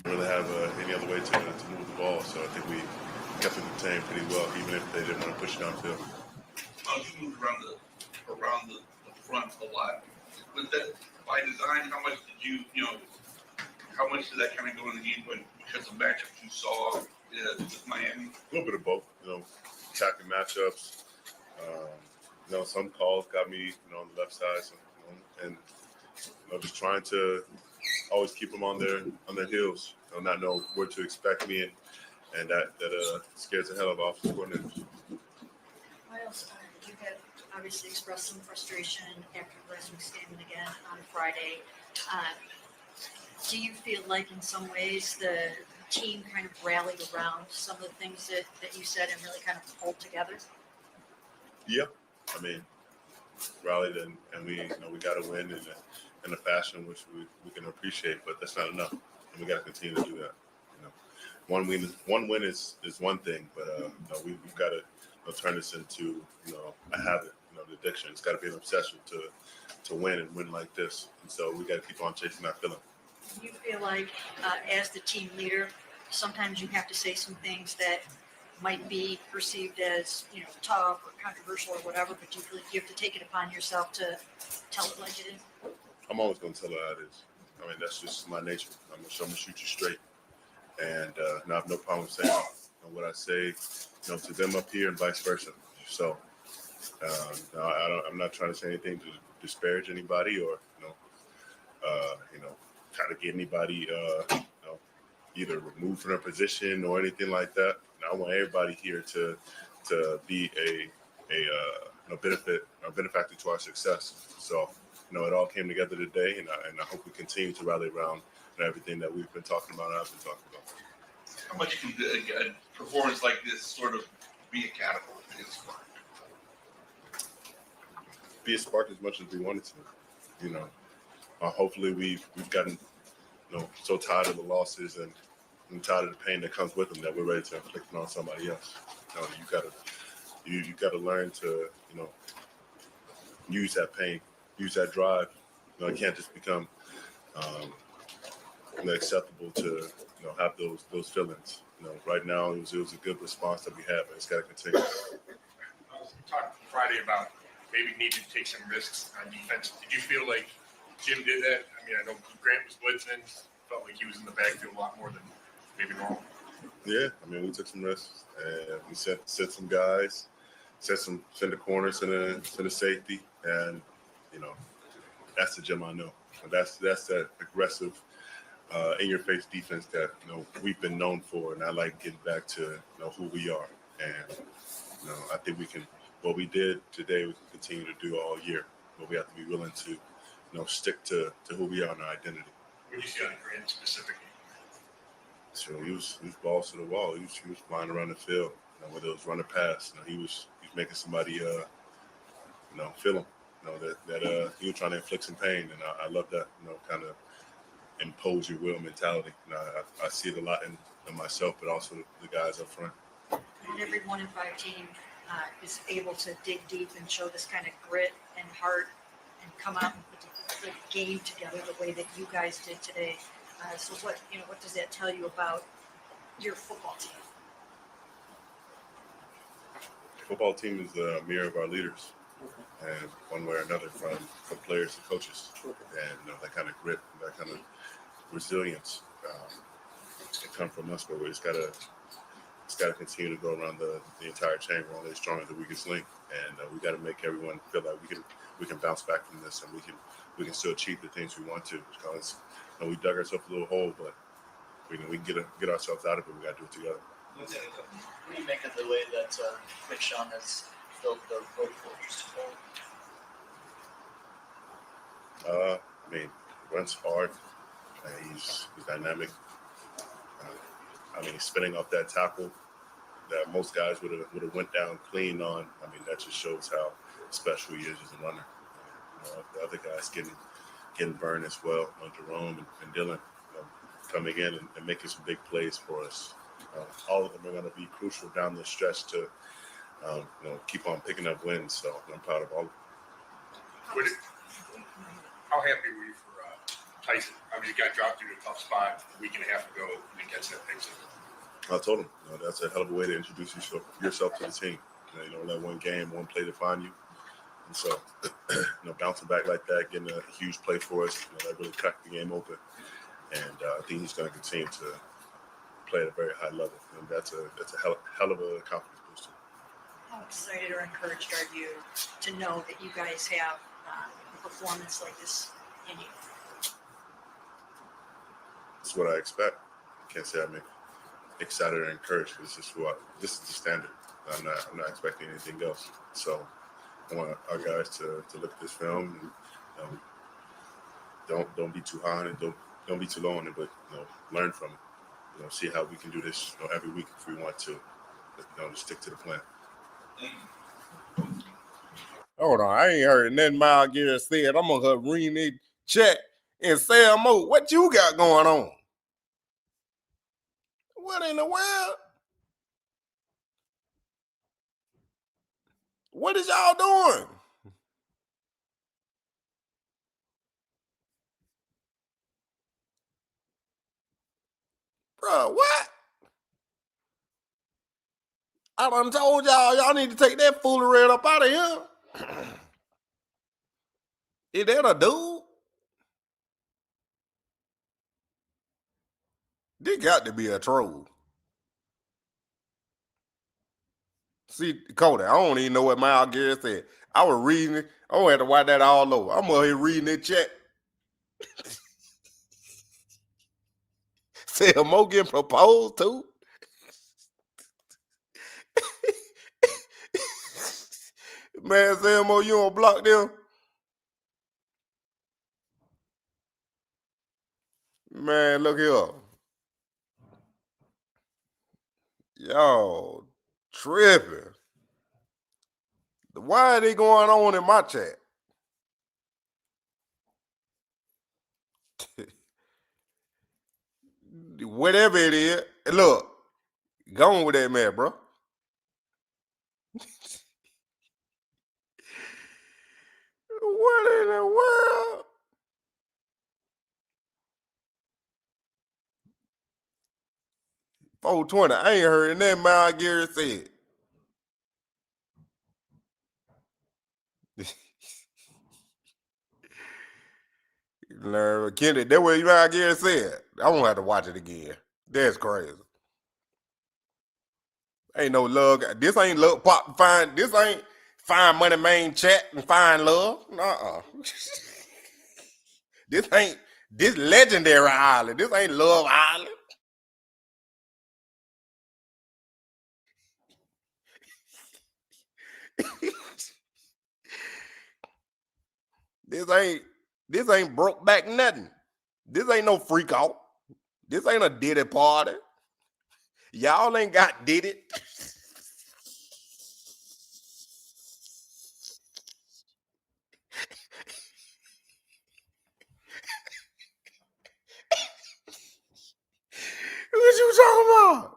Really have any other way to move the ball, so I think we kept it contained pretty well, even if they didn't want to push it downfield. You moved around the front a lot. Was that by design? How much did how much did that kind of go in the game because of matchups you saw with Miami? A little bit of both, attacking matchups. Some calls got me, on the left side, and just trying to always keep them on their heels, not know where to expect me, and that scares the hell out of offensive coordinators. Myles, you had obviously expressed some frustration after last week's game and again on Friday. Do you feel like in some ways the team kind of rallied around some of the things that you said and really kind of pulled together? Yeah, I mean, rallied and we we got to win in a fashion which we can appreciate, but that's not enough, and we got to continue to do that. One win is one thing, but we've got to turn this into a habit, an addiction. It's got to be an obsession to win and win like this, and so we got to keep on chasing that feeling. You feel like as the team leader, sometimes you have to say some things that might be perceived as tough or controversial or whatever, but you feel like you have to take it upon yourself to tell it like it is? I'm always going to tell it how it is. I mean, that's just my nature. I'm going to shoot you straight. And I have no problem saying what I say, to them up here and vice versa. So I'm not trying to say anything to disparage anybody or try to get anybody either removed from their position or anything like that. And I want everybody here to be a benefactor to our success. So it all came together today, and I hope we continue to rally around everything that we've been talking about and I've been talking about. How much can a performance like this sort of be a catapult? Be a spark as much as we wanted to. Hopefully we've gotten so tired of the losses and tired of the pain that comes with them that we're ready to inflict it on somebody else. You gotta learn to use that pain, use that drive. It can't just become acceptable to have those feelings. Right now it was a good response that we had, but it's got to continue. We talked Friday about maybe needing to take some risks on defense. Did you feel like Jim did that? I mean, I know Grant was blitzing, felt like he was in the backfield a lot more than maybe normal. Yeah, I mean, we took some risks and we set some guys, sent the corners and the safety, and that's the Jim I know. That's that aggressive, in-your-face defense that we've been known for, and I like getting back to who we are. And I think we can. What we did today, we can continue to do all year, but we have to be willing to stick to who we are and our identity. What did you see on Grant specifically? So he was balls to the wall. He was flying around the field. Whether it was run or pass, he was making somebody feel him. That he was trying to inflict some pain, and I love that. Kind of impose your will mentality. And I see it a lot in myself, but also the guys up front. Not every 1 in 5 team is able to dig deep and show this kind of grit and heart and come out and put the game together the way that you guys did today. So what does that tell you about your football team? Football team is a mirror of our leaders, and one way or another, from players to coaches, and that kind of grit, that kind of resilience can come from us. But we just gotta continue to go around the entire chain. We're only as strong as the weakest link, and we got to make everyone feel like we can bounce back from this, and we can still achieve the things we want to. Because we dug ourselves a little hole, but we can get ourselves out of it. We got to do it together. What do you make of the way that Quinshon has built the road fortress? I mean, runs hard. He's dynamic. He's spinning off that tackle that most guys would have went down clean on. I mean, that just shows how special he is as a runner. The other guys getting burned as well. Jerome and Dylan coming in and making some big plays for us. All of them are going to be crucial down the stretch to keep on picking up wins. So I'm proud of all of them. How happy were you for Tyson? Obviously, got dropped into a tough spot a week and a half ago against that exit. I told him that's a hell of a way to introduce yourself to the team. Let one game, one play define you. And so, bouncing back like that, getting a huge play for us, that really cracked the game open. And I think he's going to continue to play at a very high level. And that's a hell of a confidence booster. How excited or encouraged are you to know that you guys have a performance like this in you? That's what I expect. I can't say I'm excited or encouraged. This is the standard. I'm not expecting anything else. So I want our guys to look at this film and don't be too high on it, don't be too low on it, but learn from it. See how we can do this every week if we want to. Just stick to the plan. Hold on, I ain't heard nothing Myles Garrett said. I'm gonna read the chat and say, Mo, what you got going on? What in the world? What is y'all doing? Bro, what? I done told y'all need to take that foolery up out of here. Is that a dude? This got to be a troll. See, Cody, I don't even know what Myles Garrett said. I was reading it. I don't have to watch that all over. I'm over here reading that chat. Said Mo getting proposed to. Man, say Mo, you don't block them. Man, look here. Y'all tripping. Why are they going on in my chat? Whatever it is, look, go on with that man, bro. What in the world? $420. I ain't heard nothing Myles Garrett said. Kenny, that what Myles Garrett said. I won't have to watch it again. That's crazy. Ain't no love. This ain't love pop fine. This ain't fine money main chat and fine love. This legendary island. This ain't Love Island. This ain't broke back nothing. This ain't no freak out. This ain't a Diddy party. Y'all ain't got Diddy. What you talking about?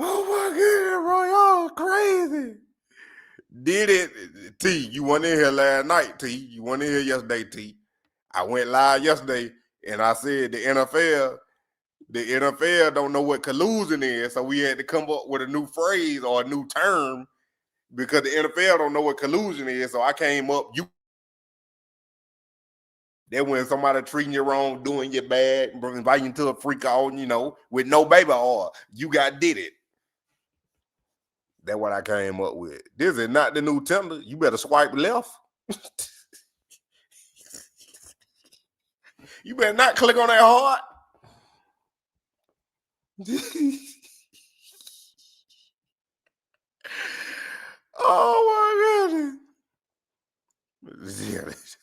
Oh my goodness, bro, y'all crazy. Did it, T? You went in here last night, T. You went in here yesterday, T. I went live yesterday, and I said the NFL don't know what collusion is, so we had to come up with a new phrase or a new term because the NFL don't know what collusion is. So I came up. That when somebody treating you wrong, doing you bad, inviting you to a freak out, with no baby oil, you got did it. That's what I came up with. This is not the new Tinder. You better swipe left. You better not click on that heart. Oh my goodness.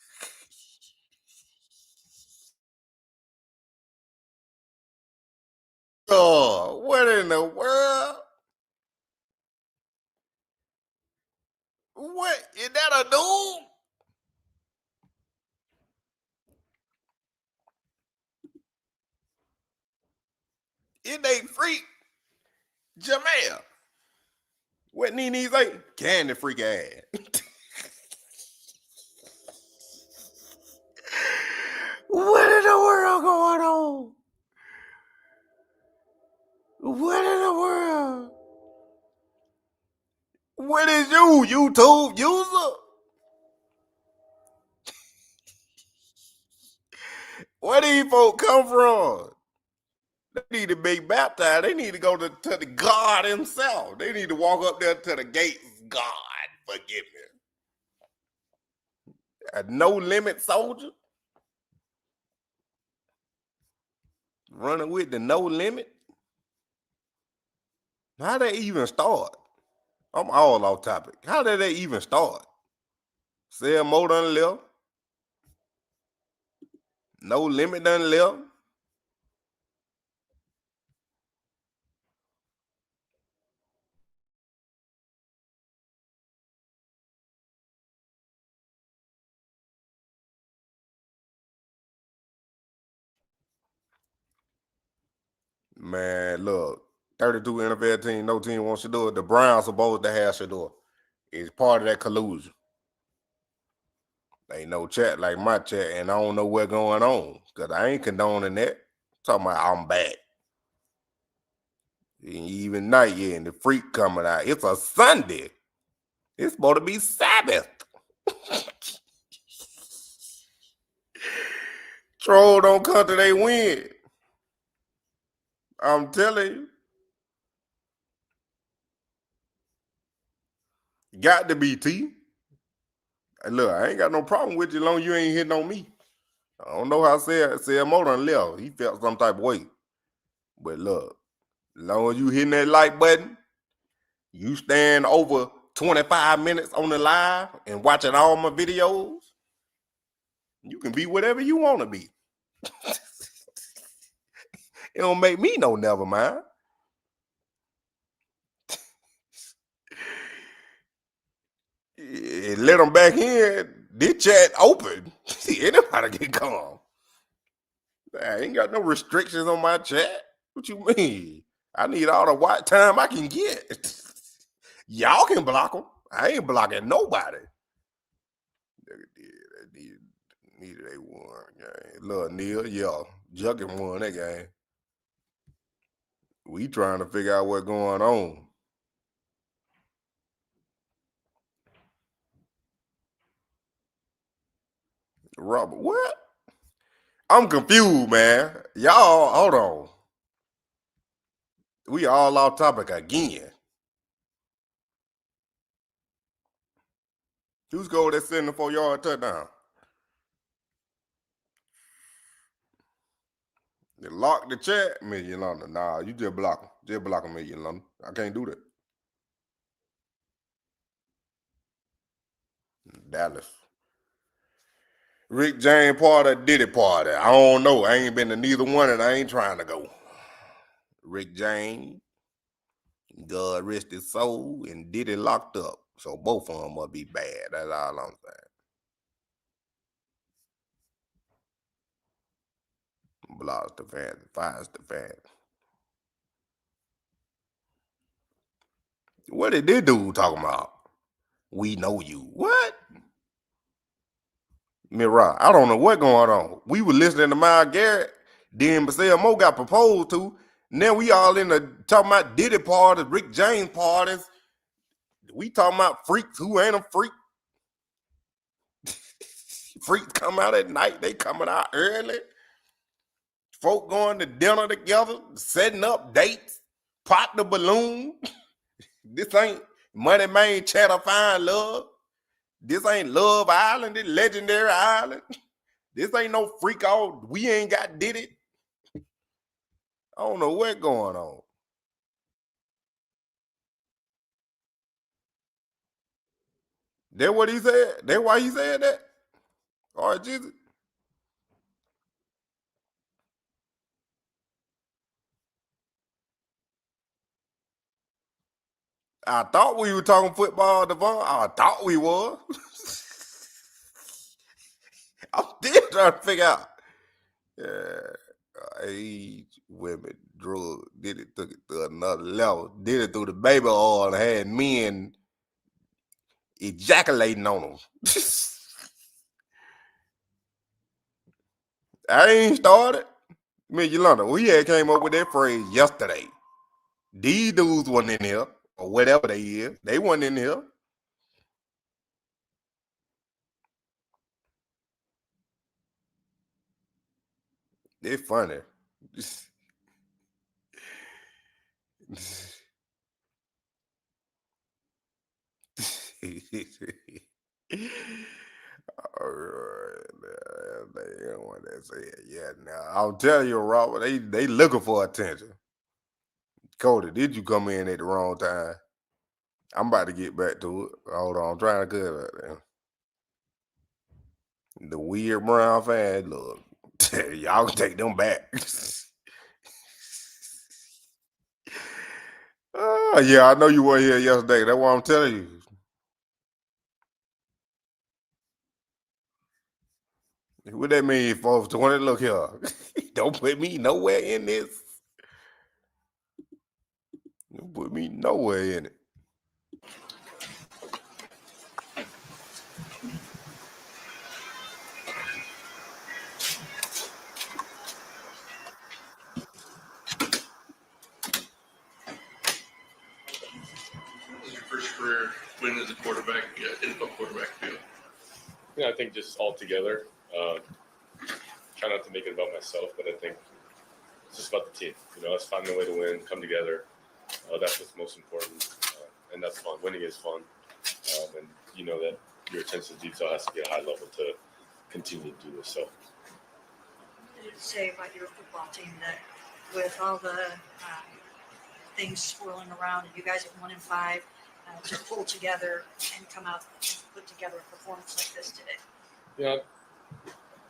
Oh, what in the world? What? Is that a dude? It ain't freak. Jamel. What Nene say? Candy freak ass. What in the world going on? What in the world? What is you, YouTube user? Where these folks come from? They need to be baptized. They need to go to the God himself. They need to walk up there to the gates. God, forgive me. A no-limit soldier? Running with the no limit? How they even start? I'm all off topic. How did they even start? Sell Mo done left. No Limit done left. Man, look, 32 NFL team, no team wants Shedeur. The Browns supposed to have Shedeur. It's part of that collusion. Ain't no chat like my chat, and I don't know what's going on because I ain't condoning that. Talking about I'm back. Even night, yeah, and the freak coming out. It's a Sunday. It's supposed to be Sabbath. Troll don't come till they win. I'm telling you. Got to be T. Look, I ain't got no problem with you as long as you ain't hitting on me. I don't know how said Mo done left. He felt some type of way. But look, as long as you hitting that like button, you stand over 25 minutes on the live and watching all my videos, you can be whatever you want to be. It don't make me no never mind. Let them back in. This chat open. Anybody can come. I ain't got no restrictions on my chat. What you mean? I need all the white time I can get. Y'all can block them. I ain't blocking nobody. Needed they won game. Look, Neil, yeah, Judkins won that game. We trying to figure out what's going on. Robert, what? I'm confused, man. Y'all, hold on. We all off topic again. Who scored that 74-yard touchdown? You lock the chat, Million London. Nah, you just block him. Just block him, Million London. I can't do that. Dallas. Rick James party, Diddy party. I don't know. I ain't been to neither one and I ain't trying to go. Rick James, God rest his soul, and Diddy locked up. So both of them must be bad. That's all I'm saying. Blocks the fans, fires the fans. What did this dude talking about? We know you. What? Mirror, I don't know what's going on. We were listening to Myles Garrett, then Marcel Mo got proposed to. Now we all in the talking about Diddy parties, Rick James parties. We talking about freaks who ain't a freak. Freaks come out at night, they coming out early. Folk going to dinner together, setting up dates, pop the balloon. This ain't Money Man Chatter Fine Love. This ain't Love Island, this Legendary Island. This ain't no freak out. We ain't got did it. I don't know what's going on. That what he said? That why he said that? All right, Jesus. I thought we were talking football, Devon. I thought we was. I'm still trying to figure out. Age, women, drugs. Did it, took it to another level. Did it through the baby oil and had men ejaculating on them. I ain't started. Yolanda, we had came up with that phrase yesterday. These dudes wasn't in here, or whatever they is. They wasn't in here. They're funny. They don't want to say it yet. Now I'll tell you, Robert, they looking for attention. Cody, did you come in at the wrong time? I'm about to get back to it. Hold on, I'm trying to get it. Man. The weird brown fan, look, y'all can take them back. Yeah, I know you were here yesterday. That's what I'm telling you. What that mean, 420? Look here. Don't put me nowhere in this. Don't put me nowhere in it. What was your first career win as a quarterback, NFL quarterback field? Yeah, I think just all together. Try not to make it about myself, but I think it's just about the team. Let's find a way to win, come together. That's what's most important, and that's fun. Winning is fun, and you know that your attention to detail has to be at a high level to continue to do this. So, What did it say about your football team that with all the things swirling around, and you guys at 1-5 to pull together and come out and put together a performance like this today? yeah, I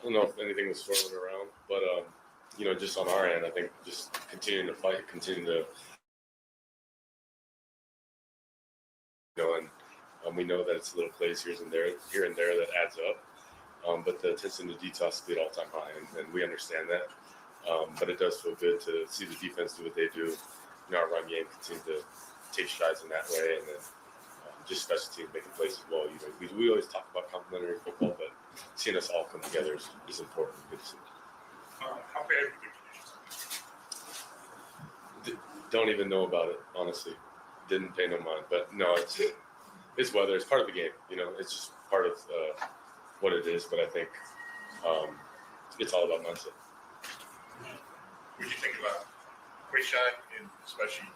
don't know if anything was swirling around, but just on our end, I think just continuing to fight, continue to, and we know that it's little plays here and there that adds up. But the attention to detail has to be at all-time high, and we understand that. But it does feel good to see the defense do what they do. Our run game continue to take strides in that way, and then just special teams making plays as well. We always talk about complementary football, but seeing us all come together is important. Good to see. How bad were the conditions? Don't even know about it, honestly. Didn't pay no mind, but no, it's weather. It's part of the game. It's just part of what it is. But I think it's all about mindset. What did you think about Quinshon, and especially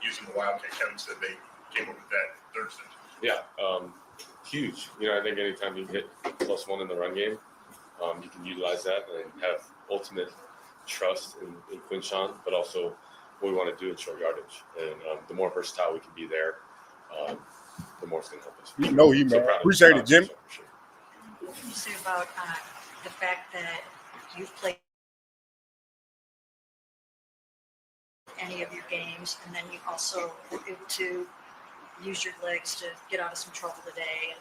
using the Wildcat? Kevin said they came up with that Thursday. Yeah, huge. I think anytime you hit +1 in the run game, you can utilize that and have ultimate trust in Quinshon, but also what we want to do in short yardage. And the more versatile we can be there, the more it's going to help us. You know he, man. Appreciate it, Jimmy. Sure. What can you say about the fact that you've played any of your games, and then you also were able to use your legs to get out of some trouble today? And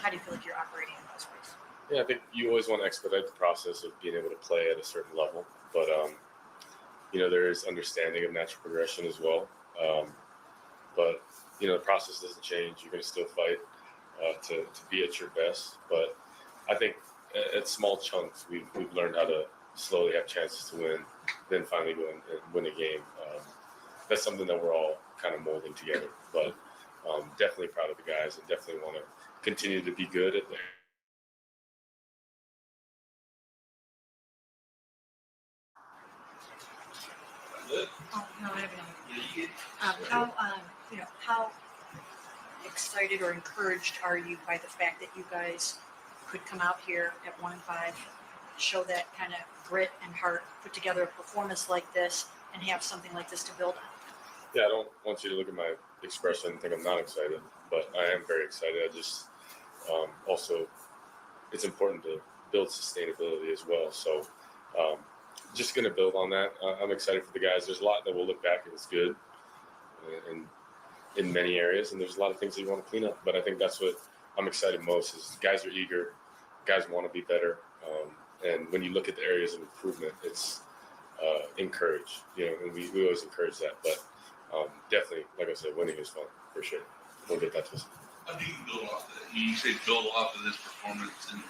how do you feel like you're operating in those ways? Yeah, I think you always want to expedite the process of being able to play at a certain level, but there is understanding of natural progression as well. But the process doesn't change. You're going to still fight to be at your best. But I think at small chunks, we've learned how to slowly have chances to win, then finally go and win a game. That's something that we're all kind of molding together. But definitely proud of the guys, and definitely want to continue to be good at that. Oh, no, I haven't. How excited or encouraged are you by the fact that you guys could come out here at 1-5, show that kind of grit and heart, put together a performance like this, and have something like this to build on? Yeah, I don't want you to look at my expression and think I'm not excited, but I am very excited. I just also, it's important to build sustainability as well. So just going to build on that. I'm excited for the guys. There's a lot that we'll look back and it's good in many areas, and there's a lot of things that you want to clean up. But I think that's what I'm excited most is guys are eager, guys want to be better. And when you look at the areas of improvement, it's encourage. And we always encourage that. But definitely, like I said, winning is fun for sure. We'll get that to us. How do you build off of that? You say build off of this performance, and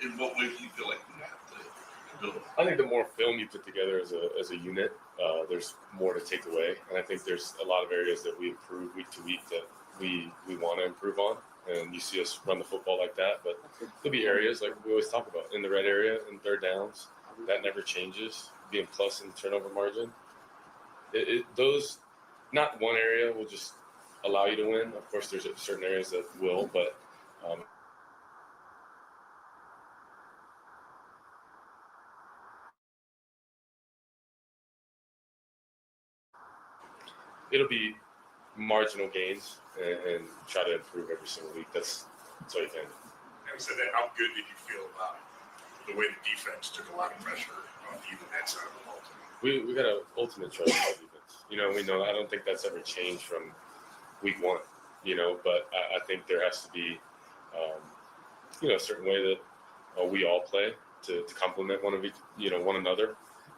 in what ways do you feel like you have to build? I think the more film you put together as a unit, there's more to take away, and I think there's a lot of areas that we improve week to week that we want to improve on, and you see us run the football like that. But there'll be areas like we always talk about in the red area and third downs that never changes. Being plus in turnover margin, those not one area will just allow you to win. Of course, there's certain areas that will, but it'll be marginal gains and try to improve every single week. That's all you can. Having said that, how good did you feel about the way the defense took a lot of pressure on you in that side of the ball? We got an ultimate trust in our defense. We know. I don't think that's ever changed from week one. But I think there has to be, a certain way that we all play to complement one another,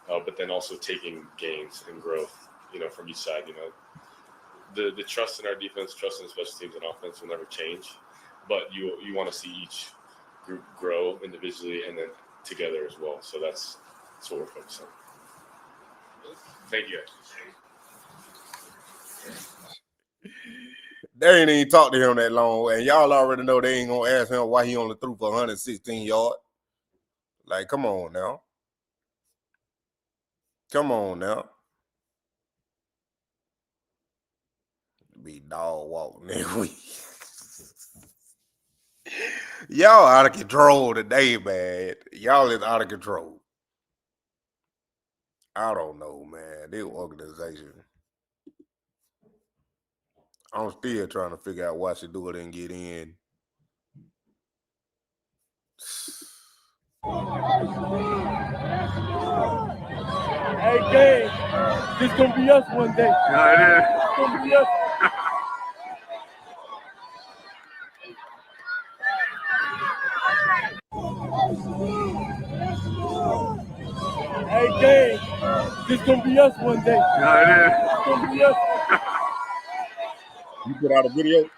but then also taking gains and growth, from each side. The trust in our defense, trust in the special teams and offense will never change, but you want to see each group grow individually and then together as well. So that's what we're focused on. Thank you, guys. They ain't even talked to him that long, and y'all already know they ain't gonna ask him why he only threw for 116 yards. Like, come on now. Come on now. Be dog walking every week. Y'all out of control today, man. Y'all is out of control. I don't know, man. This organization. I'm still trying to figure out why Shedeur didn't get in. Hey, gang, this gonna be us one day. Yeah, it is. It's gonna be us. Hey, gang, this gonna be us one day. Yeah, it is. It's gonna be us. You put out a video?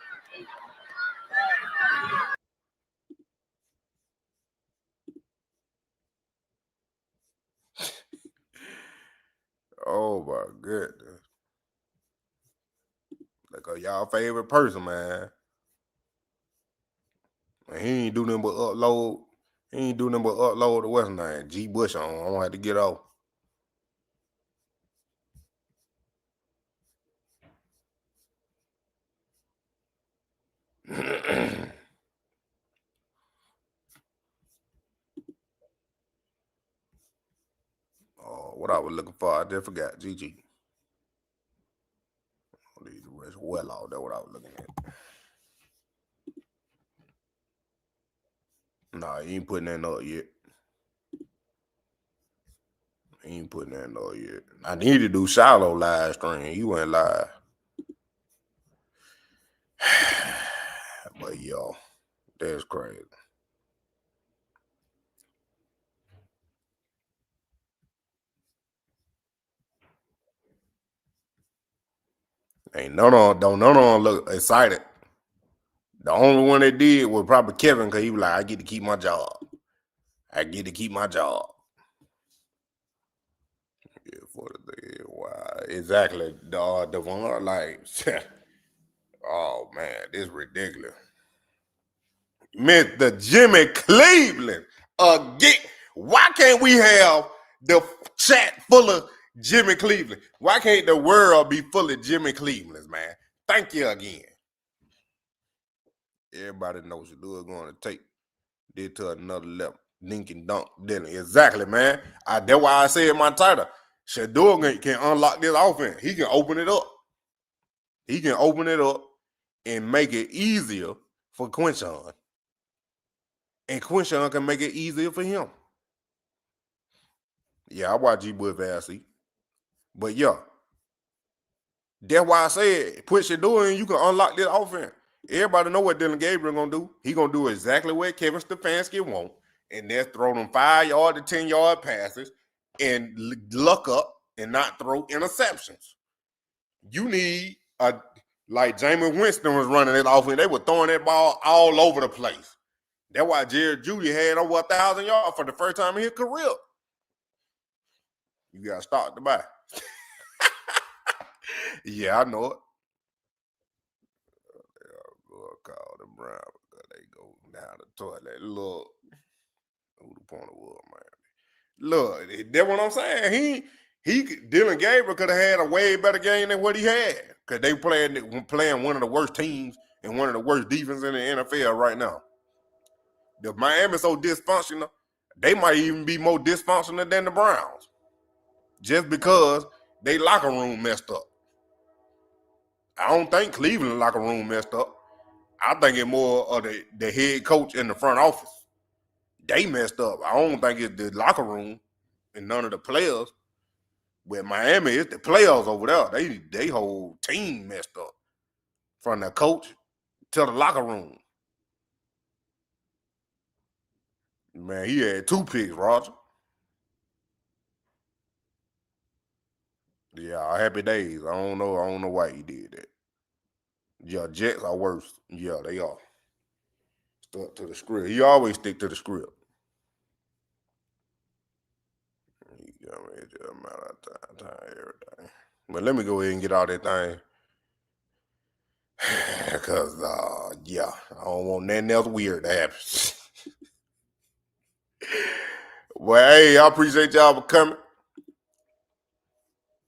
Oh my goodness. Like y'all favorite person, man. And he ain't do nothing but upload. He ain't do nothing but upload the what's name? G Bush on. I don't have to get off. Oh, what I was looking for, I just forgot. GG. These rest well out. That's what I was looking at. Nah, he ain't putting that up yet. He ain't putting that up yet. I need to do Shiloh live stream. He went live. But yo, that's crazy. Ain't none of them look excited. The only one that did was probably Kevin, because he was like, I get to keep my job. I get to keep my job. Yeah, wow. Exactly. Devon, like, oh man, this is ridiculous. Mr. Jimmy Cleveland again. Why can't we have the chat full of Jimmy Cleveland? Why can't the world be full of Jimmy Clevelands, man? Thank you again. Everybody knows Shedeur going to take this to another level. Dink and dunk, didn't exactly, man. That's why I said in my title, Shedeur can unlock this offense. He can open it up. He can open it up and make it easier for Quinshon. And Quinshon can make it easier for him. Yeah, I watch G-Boy Vassy. But yeah, that's why I said, put Shedeur in, you can unlock this offense. Everybody know what Dylan Gabriel going to do. He going to do exactly what Kevin Stefanski want, and that's throw them 5-yard to 10-yard passes and luck up and not throw interceptions. You need, like Jameis Winston was running it off, and they were throwing that ball all over the place. That's why Jared Judy had over 1,000 yards for the first time in his career. You got to start to buy. Yeah, I know it. Call the Brown. They go down the toilet. Look, who the point was, man? Look, that's what I'm saying. Dylan Gabriel could have had a way better game than what he had, because they playing one of the worst teams and one of the worst defenses in the NFL right now. The Miami's so dysfunctional, they might even be more dysfunctional than the Browns, just because they locker room messed up. I don't think Cleveland locker room messed up. I think it's more of the head coach in the front office. They messed up. I don't think it's the locker room and none of the players. With Miami, it's the players over there. They whole team messed up. From the coach to the locker room. Man, he had 2 picks, Roger. Yeah, happy days. I don't know why he did that. Yeah, Jets are worse. Yeah, they are. Stuck to the script. He always stick to the script. He got me just amount of time, everything. But let me go ahead and get all that thing. Because, yeah, I don't want nothing else weird to happen. Well, hey, I appreciate y'all for coming.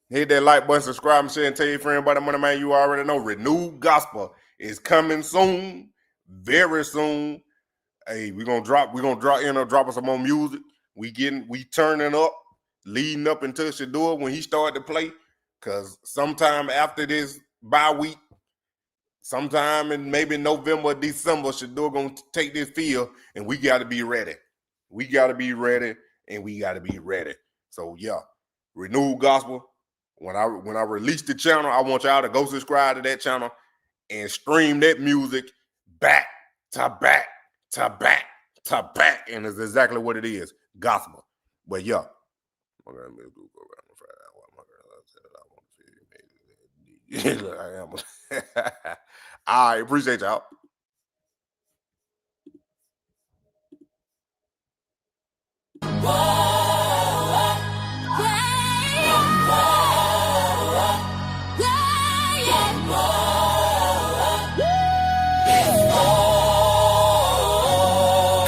Hit that like button, subscribe, and share, and tell your friend about the Money Man. You already know. Renewed Gospel is coming soon, very soon. Hey, we're gonna drop us some more music. We turning up, leading up into Shedeur when he started to play. Cause sometime after this bye week, sometime in maybe November or December, Shedeur gonna take this field, and we gotta be ready. We gotta be ready, and we gotta be ready. So yeah, Renewed Gospel. When I release the channel, I want y'all to go subscribe to that channel and stream that music back to back to back to back, and it's exactly what it is, gospel. But yeah, I appreciate y'all.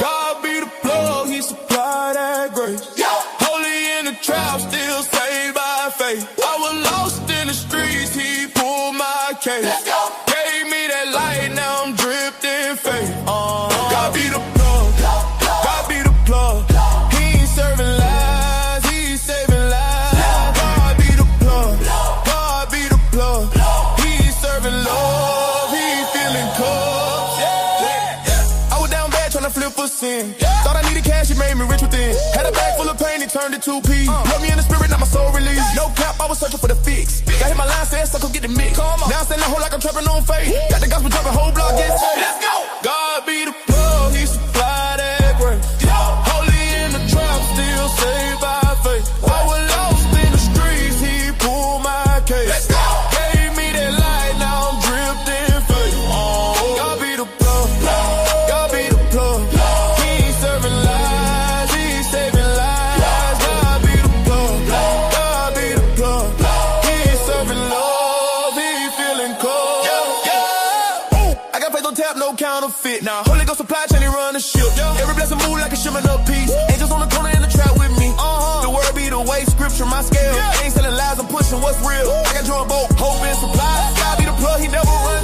God be the plug, he supplied that grace. Holy in the trap, still saved by faith. I was lost in the streets, he pulled my case. Gave me that light, now I'm dripped in faith. God be the plug, God be the plug. He ain't serving lies, he's saving lives. God be the plug, God be the plug. He ain't serving love, he ain't feeling cups. I was down bad trying to flip a sin. Thought I needed cash, it made me rich within. Had a bag full of pain, it turned to 2P. Love me in the spirit, now my soul released. No cap, I was searching for the fix. Got hit my line, said sucker, get the mix. Now I'm standing whole like I'm trapping on faith. Got the gospel dropping, whole block gets saved. Let's go! God be the plug, he supplied that grace. Holy in the trap, still saved by faith. I was lost in the streets, he pulled my case. Let's go! Gave me that light, now I'm dripped in faith. God be the plug, God be the plug. He ain't serving lies, he ain't saving lives. God be the plug, God be the plug. He ain't serving love, he ain't feeling cold. I got faith on tap, no counterfeit. Now Holy Ghost supply chain, he run the ship. Every blessing move like a shimmering up piece. Angels on the corner in the trap with me. The word be the way, scripture my scale. Ain't selling lies, I'm pushing what's real. I got joint boat, hope and supply. God be the plug, he never runs